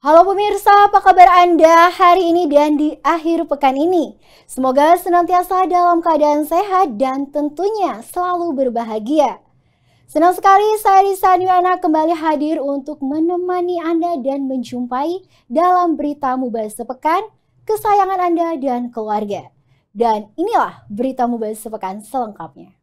Halo pemirsa, apa kabar Anda hari ini dan di akhir pekan ini? Semoga senantiasa dalam keadaan sehat dan tentunya selalu berbahagia. Senang sekali saya Risa Nuyana kembali hadir untuk menemani Anda dan menjumpai dalam berita Mubaz Sepekan, kesayangan Anda dan keluarga. Dan inilah berita Mubaz Sepekan selengkapnya.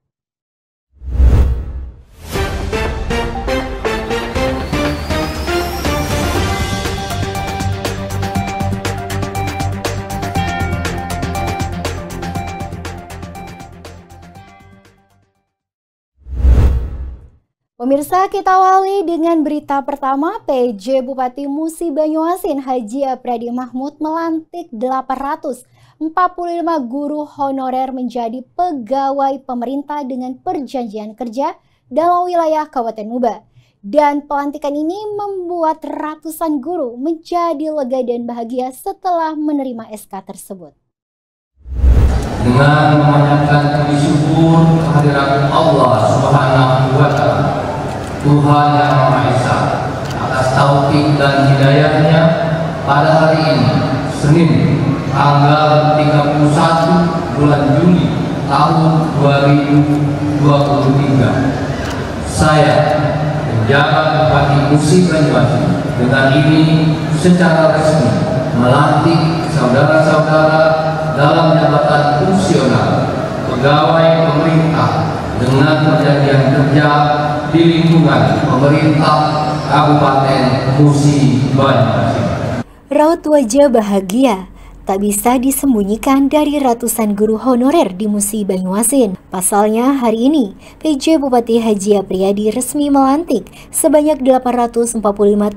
Pemirsa, kita awali dengan berita pertama. PJ Bupati Musi Banyuasin Haji Apriyadi Mahmud melantik 845 guru honorer menjadi pegawai pemerintah dengan perjanjian kerja dalam wilayah Kabupaten Muba. Dan pelantikan ini membuat ratusan guru menjadi lega dan bahagia setelah menerima SK tersebut. Dengan memanjatkan puji syukur kehadirat Allah Subhanahu wa Ta'ala, Tuhan Yang Maha Esa, atas taufik dan hidayahnya, pada hari ini Senin tanggal 31 bulan Juli tahun 2023, saya penjabat Bupati Musi Banyuasin dengan ini secara resmi melantik saudara-saudara dalam jabatan fungsional pegawai pemerintah dengan perjanjian kerja di lingkungan pemerintah Kabupaten Musi Banyuasin. Raut wajah bahagia tak bisa disembunyikan dari ratusan guru honorer di Musi Banyuasin. Pasalnya hari ini, PJ Bupati Haji Apriyadi resmi melantik sebanyak 845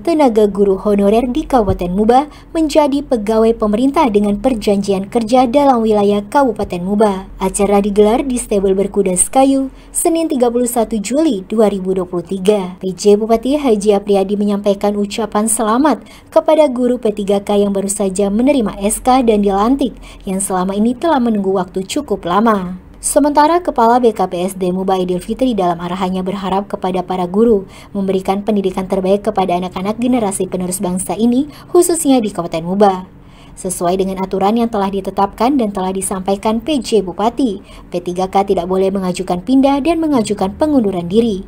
tenaga guru honorer di Kabupaten Muba menjadi pegawai pemerintah dengan perjanjian kerja dalam wilayah Kabupaten Muba. Acara digelar di Stable Berkuda Sekayu, Senin 31 Juli 2023. PJ Bupati Haji Apriyadi menyampaikan ucapan selamat kepada guru P3K yang baru saja menerima SK dan dilantik yang selama ini telah menunggu waktu cukup lama. Sementara Kepala BKPSD Muba Idul Fitri dalam arahannya berharap kepada para guru memberikan pendidikan terbaik kepada anak-anak generasi penerus bangsa ini, khususnya di Kabupaten Muba. Sesuai dengan aturan yang telah ditetapkan dan telah disampaikan PJ Bupati, P3K tidak boleh mengajukan pindah dan mengajukan pengunduran diri.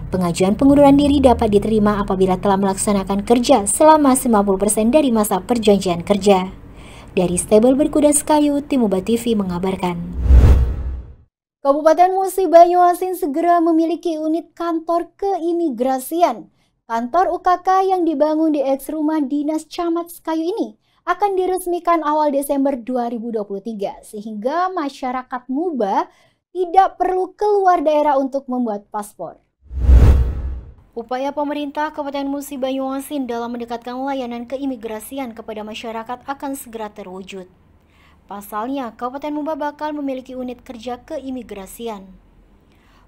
Pengajuan pengunduran diri dapat diterima apabila telah melaksanakan kerja selama 50% dari masa perjanjian kerja. Dari Stable Berkuda Sekayu, Tim Muba TV mengabarkan. Kabupaten Musi Banyuasin segera memiliki unit kantor keimigrasian. Kantor UKK yang dibangun di eks rumah dinas Camat Sekayu ini akan diresmikan awal Desember 2023 sehingga masyarakat Muba tidak perlu keluar daerah untuk membuat paspor. Upaya pemerintah Kabupaten Musi Banyuasin dalam mendekatkan layanan keimigrasian kepada masyarakat akan segera terwujud. Pasalnya, Kabupaten Muba bakal memiliki unit kerja keimigrasian.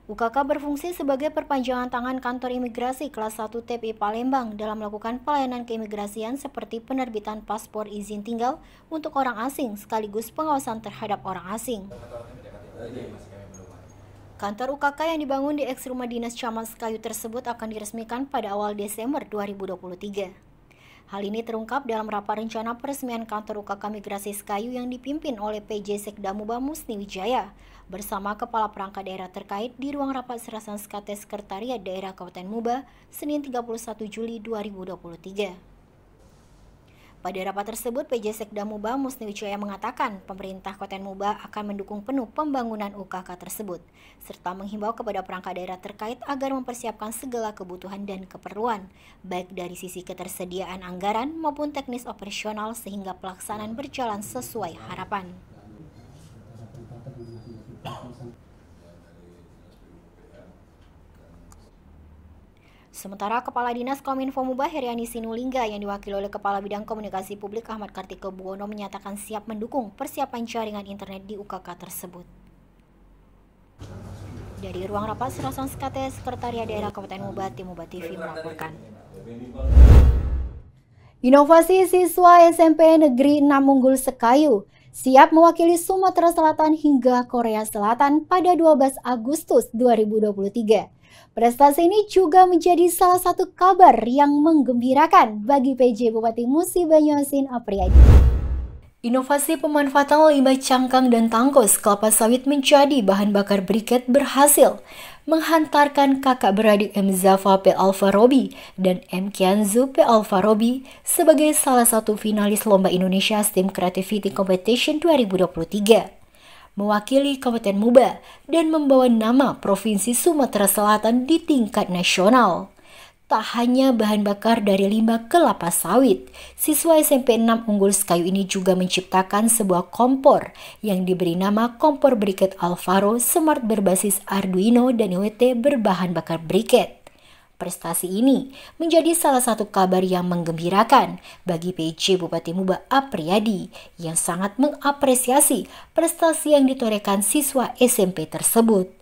UKK berfungsi sebagai perpanjangan tangan kantor imigrasi kelas 1 TPI Palembang dalam melakukan pelayanan keimigrasian seperti penerbitan paspor izin tinggal untuk orang asing sekaligus pengawasan terhadap orang asing. Kantor UKK yang dibangun di eks rumah dinas Camat Sekayu tersebut akan diresmikan pada awal Desember 2023. Hal ini terungkap dalam rapat rencana peresmian kantor UKK Migrasi Sekayu yang dipimpin oleh PJ Sekda Muba Musni Wijaya bersama kepala perangkat daerah terkait di ruang rapat Serasan Skate Sekretariat Daerah Kabupaten Muba, Senin 31 Juli 2023. Pada rapat tersebut, PJ Sekda Muba Musni Wijaya mengatakan pemerintah Kabupaten Muba akan mendukung penuh pembangunan UKK tersebut, serta menghimbau kepada perangkat daerah terkait agar mempersiapkan segala kebutuhan dan keperluan, baik dari sisi ketersediaan anggaran maupun teknis operasional sehingga pelaksanaan berjalan sesuai harapan. Sementara Kepala Dinas Kominfo Muba Heriani Sinulingga yang diwakili oleh Kepala Bidang Komunikasi Publik Ahmad Kartiko Buwono menyatakan siap mendukung persiapan jaringan internet di UKK tersebut. Dari ruang rapat Serasan Skate Sekretariat Daerah Kabupaten Muba, Tim Muba TV melaporkan. Inovasi siswa SMP Negeri 6 Unggul Sekayu siap mewakili Sumatera Selatan hingga Korea Selatan pada 12 Agustus 2023. Prestasi ini juga menjadi salah satu kabar yang menggembirakan bagi PJ Bupati Musi Banyuasin Apriyadi. Inovasi pemanfaatan limbah cangkang dan tangkus kelapa sawit menjadi bahan bakar briket berhasil menghantarkan kakak beradik M. Zafa P. Alfarobi dan M. Kianzu P. Alfarobi sebagai salah satu finalis Lomba Indonesia STEM Creativity Competition 2023. Mewakili Kabupaten Muba dan membawa nama Provinsi Sumatera Selatan di tingkat nasional. Tak hanya bahan bakar dari limbah kelapa sawit, siswa SMP 6 Unggul Sekayu ini juga menciptakan sebuah kompor yang diberi nama kompor briket Alvaro Smart berbasis Arduino dan IoT berbahan bakar briket. Prestasi ini menjadi salah satu kabar yang menggembirakan bagi PJ Bupati Muba Apriyadi yang sangat mengapresiasi prestasi yang ditorehkan siswa SMP tersebut.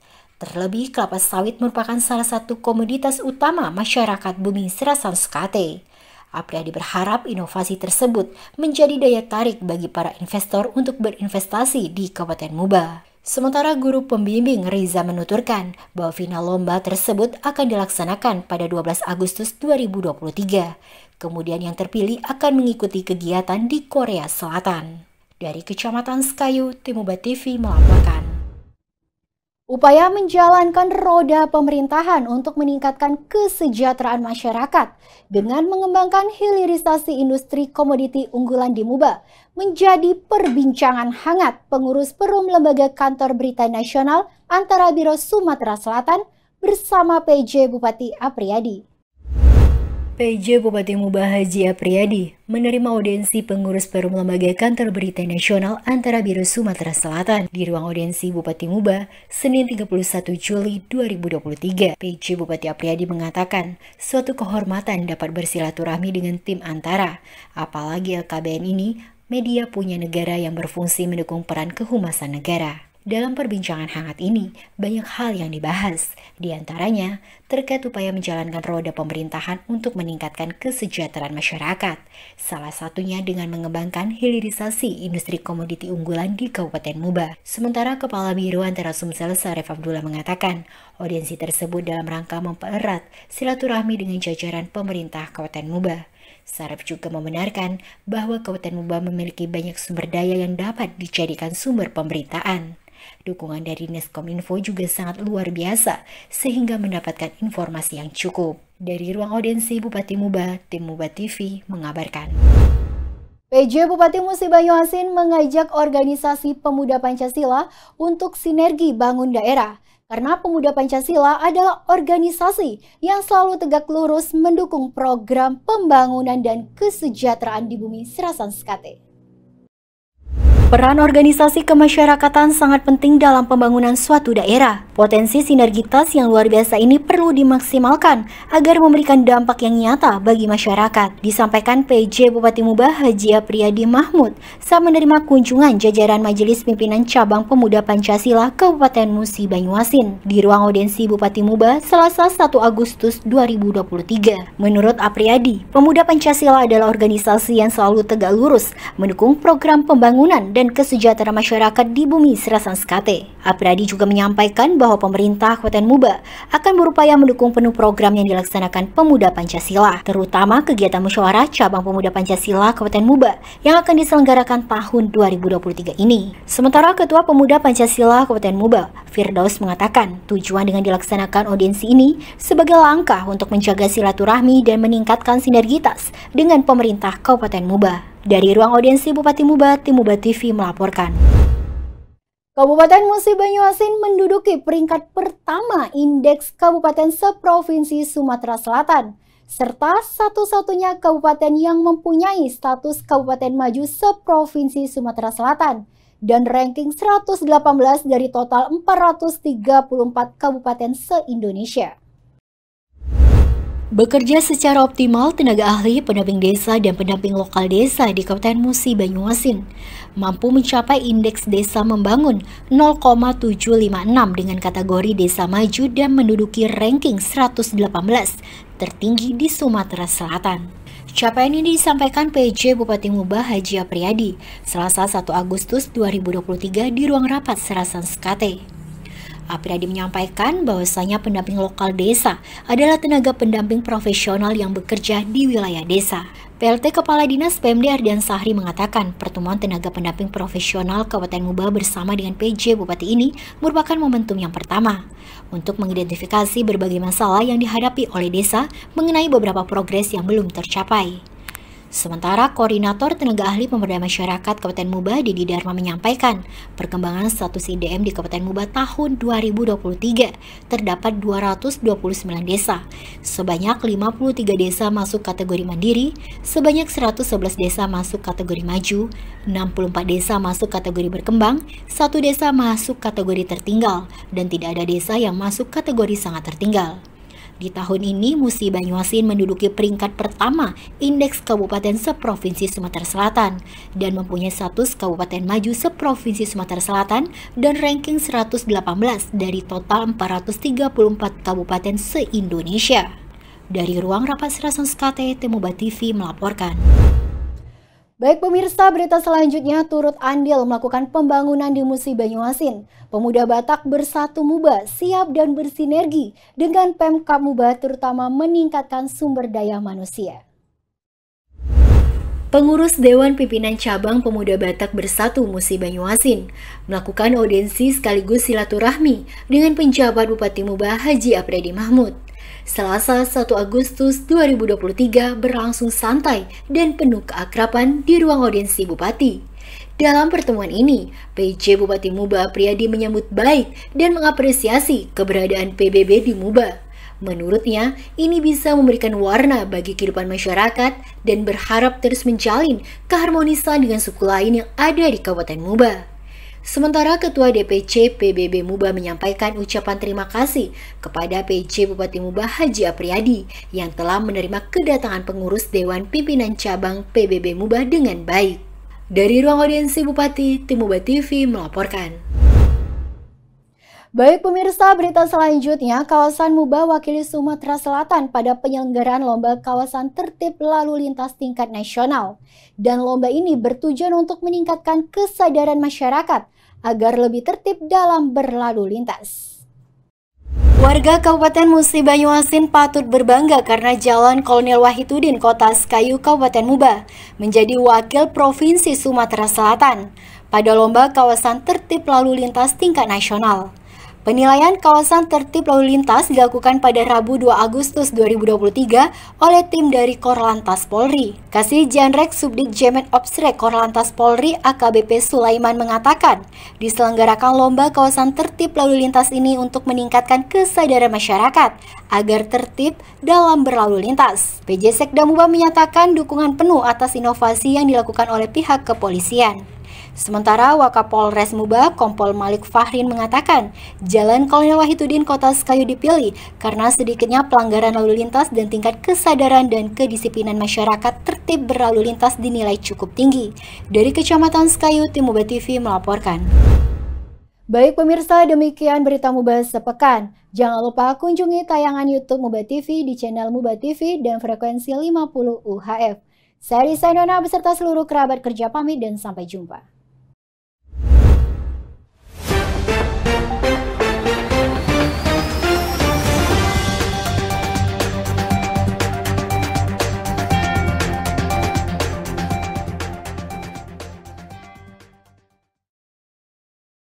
Terlebih, kelapa sawit merupakan salah satu komoditas utama masyarakat Bumi Serasan Sekate. Apriyadi berharap inovasi tersebut menjadi daya tarik bagi para investor untuk berinvestasi di Kabupaten Muba. Sementara guru pembimbing Riza menuturkan bahwa final lomba tersebut akan dilaksanakan pada 12 Agustus 2023. Kemudian yang terpilih akan mengikuti kegiatan di Korea Selatan. Dari Kecamatan Sekayu, Tim Muba TV melaporkan. Upaya menjalankan roda pemerintahan untuk meningkatkan kesejahteraan masyarakat dengan mengembangkan hilirisasi industri komoditi unggulan di Muba menjadi perbincangan hangat pengurus Perum Lembaga Kantor Berita Nasional antara Biro Sumatera Selatan bersama PJ Bupati Apriyadi. PJ Bupati Muba Haji Apriyadi menerima audiensi pengurus Perum Lembaga Kantor Berita Nasional antara Biro Sumatera Selatan di ruang audiensi Bupati Muba, Senin 31 Juli 2023. PJ Bupati Apriyadi mengatakan, suatu kehormatan dapat bersilaturahmi dengan tim antara, apalagi LKBN ini, media punya negara yang berfungsi mendukung peran kehumasan negara. Dalam perbincangan hangat ini, banyak hal yang dibahas, di antaranya terkait upaya menjalankan roda pemerintahan untuk meningkatkan kesejahteraan masyarakat, salah satunya dengan mengembangkan hilirisasi industri komoditi unggulan di Kabupaten Muba. Sementara Kepala Biro Antara Sumsel Sarif Abdullah mengatakan, audiensi tersebut dalam rangka mempererat silaturahmi dengan jajaran pemerintah Kabupaten Muba. Sarif juga membenarkan bahwa Kabupaten Muba memiliki banyak sumber daya yang dapat dijadikan sumber pemberitaan. Dukungan dari Neskominfo juga sangat luar biasa sehingga mendapatkan informasi yang cukup. Dari ruang audiensi Bupati Muba, Tim Muba TV mengabarkan. PJ Bupati Musi Banyuasin mengajak organisasi Pemuda Pancasila untuk sinergi bangun daerah. Karena Pemuda Pancasila adalah organisasi yang selalu tegak lurus mendukung program pembangunan dan kesejahteraan di Bumi Serasan Sekate. Peran organisasi kemasyarakatan sangat penting dalam pembangunan suatu daerah. Potensi sinergitas yang luar biasa ini perlu dimaksimalkan agar memberikan dampak yang nyata bagi masyarakat. Disampaikan PJ Bupati Muba Haji Apriyadi Mahmud saat menerima kunjungan jajaran Majelis Pimpinan Cabang Pemuda Pancasila Kabupaten Musi Banyuasin di ruang audiensi Bupati Muba Selasa 1 Agustus 2023. Menurut Apriyadi, Pemuda Pancasila adalah organisasi yang selalu tegak lurus mendukung program pembangunan dan kesejahteraan masyarakat di Bumi Serasan Sekate. Apriyadi juga menyampaikan bahwa pemerintah Kabupaten Muba akan berupaya mendukung penuh program yang dilaksanakan Pemuda Pancasila, terutama kegiatan musyawarah cabang Pemuda Pancasila Kabupaten Muba yang akan diselenggarakan tahun 2023 ini. Sementara Ketua Pemuda Pancasila Kabupaten Muba, Firdaus mengatakan tujuan dengan dilaksanakan audiensi ini sebagai langkah untuk menjaga silaturahmi dan meningkatkan sinergitas dengan pemerintah Kabupaten Muba. Dari ruang audiensi Bupati Muba, Tim Muba TV melaporkan. Kabupaten Musi Banyuasin menduduki peringkat pertama indeks kabupaten seprovinsi Sumatera Selatan, serta satu-satunya kabupaten yang mempunyai status kabupaten maju seprovinsi Sumatera Selatan, dan ranking 118 dari total 434 kabupaten se-Indonesia. Bekerja secara optimal, tenaga ahli, pendamping desa, dan pendamping lokal desa di Kabupaten Musi Banyuasin mampu mencapai indeks desa membangun 0,756 dengan kategori desa maju dan menduduki ranking 118 tertinggi di Sumatera Selatan. Capaian ini disampaikan PJ Bupati Muba Haji Apriyadi Selasa 1 Agustus 2023 di ruang rapat Serasan Sekate. Apriyadi menyampaikan bahwasanya pendamping lokal desa adalah tenaga pendamping profesional yang bekerja di wilayah desa. PLT Kepala Dinas PMD Ardian Sahri mengatakan pertemuan tenaga pendamping profesional Kabupaten Muba bersama dengan PJ Bupati ini merupakan momentum yang pertama untuk mengidentifikasi berbagai masalah yang dihadapi oleh desa mengenai beberapa progres yang belum tercapai. Sementara Koordinator Tenaga Ahli Pemberdayaan Masyarakat Kabupaten Muba, Didi Dharma menyampaikan, perkembangan status IDM di Kabupaten Muba tahun 2023 terdapat 229 desa, sebanyak 53 desa masuk kategori mandiri, sebanyak 111 desa masuk kategori maju, 64 desa masuk kategori berkembang, 1 desa masuk kategori tertinggal, dan tidak ada desa yang masuk kategori sangat tertinggal. Di tahun ini, Musi Banyuasin menduduki peringkat pertama Indeks Kabupaten Seprovinsi Sumatera Selatan dan mempunyai status Kabupaten Maju Seprovinsi Sumatera Selatan dan ranking 118 dari total 434 kabupaten se-Indonesia. Dari Ruang Rapat Serasan KT, Muba TV melaporkan. Baik pemirsa, berita selanjutnya turut andil melakukan pembangunan di Musi Banyuasin. Pemuda Batak Bersatu Muba siap dan bersinergi dengan Pemkab Muba terutama meningkatkan sumber daya manusia. Pengurus Dewan Pimpinan Cabang Pemuda Batak Bersatu Musi Banyuasin melakukan audiensi sekaligus silaturahmi dengan penjabat Bupati Muba Haji Apriyadi Mahmud. Selasa 1 Agustus 2023 berlangsung santai dan penuh keakraban di ruang audiensi Bupati. Dalam pertemuan ini, PJ Bupati Muba Apriyadi menyambut baik dan mengapresiasi keberadaan PBB di Muba. Menurutnya, ini bisa memberikan warna bagi kehidupan masyarakat dan berharap terus menjalin keharmonisan dengan suku lain yang ada di Kabupaten Muba. Sementara Ketua DPC PBB Muba menyampaikan ucapan terima kasih kepada PJ Bupati Muba Haji Apriyadi yang telah menerima kedatangan pengurus Dewan Pimpinan Cabang PBB Muba dengan baik. Dari ruang audiensi Bupati, Tim Muba TV melaporkan. Baik pemirsa, berita selanjutnya, kawasan Muba wakili Sumatera Selatan pada penyelenggaraan lomba kawasan tertib lalu lintas tingkat nasional. Dan lomba ini bertujuan untuk meningkatkan kesadaran masyarakat agar lebih tertib dalam berlalu lintas. Warga Kabupaten Musi Banyuasin patut berbangga karena Jalan Kolonel Wahidudin Kota Sekayu Kabupaten Muba menjadi wakil Provinsi Sumatera Selatan pada lomba kawasan tertib lalu lintas tingkat nasional. Penilaian kawasan tertib lalu lintas dilakukan pada Rabu 2 Agustus 2023 oleh tim dari Korlantas Polri. Kasih Janrek Subdit Jemet Obsrek Korlantas Polri AKBP Sulaiman mengatakan, diselenggarakan lomba kawasan tertib lalu lintas ini untuk meningkatkan kesadaran masyarakat agar tertib dalam berlalu lintas. PJ Sekda Muba menyatakan dukungan penuh atas inovasi yang dilakukan oleh pihak kepolisian. Sementara Wakapolres Muba, Kompol Malik Fahrin mengatakan, Jalan Kolonel Wahidudin Kota Sekayu dipilih karena sedikitnya pelanggaran lalu lintas dan tingkat kesadaran dan kedisiplinan masyarakat tertib berlalu lintas dinilai cukup tinggi. Dari Kecamatan Sekayu, Tim Muba TV melaporkan. Baik pemirsa, demikian berita Muba sepekan. Jangan lupa kunjungi tayangan YouTube Muba TV di channel Muba TV dan frekuensi 50 UHF. Saya Risa Indona beserta seluruh kerabat kerja pamit dan sampai jumpa.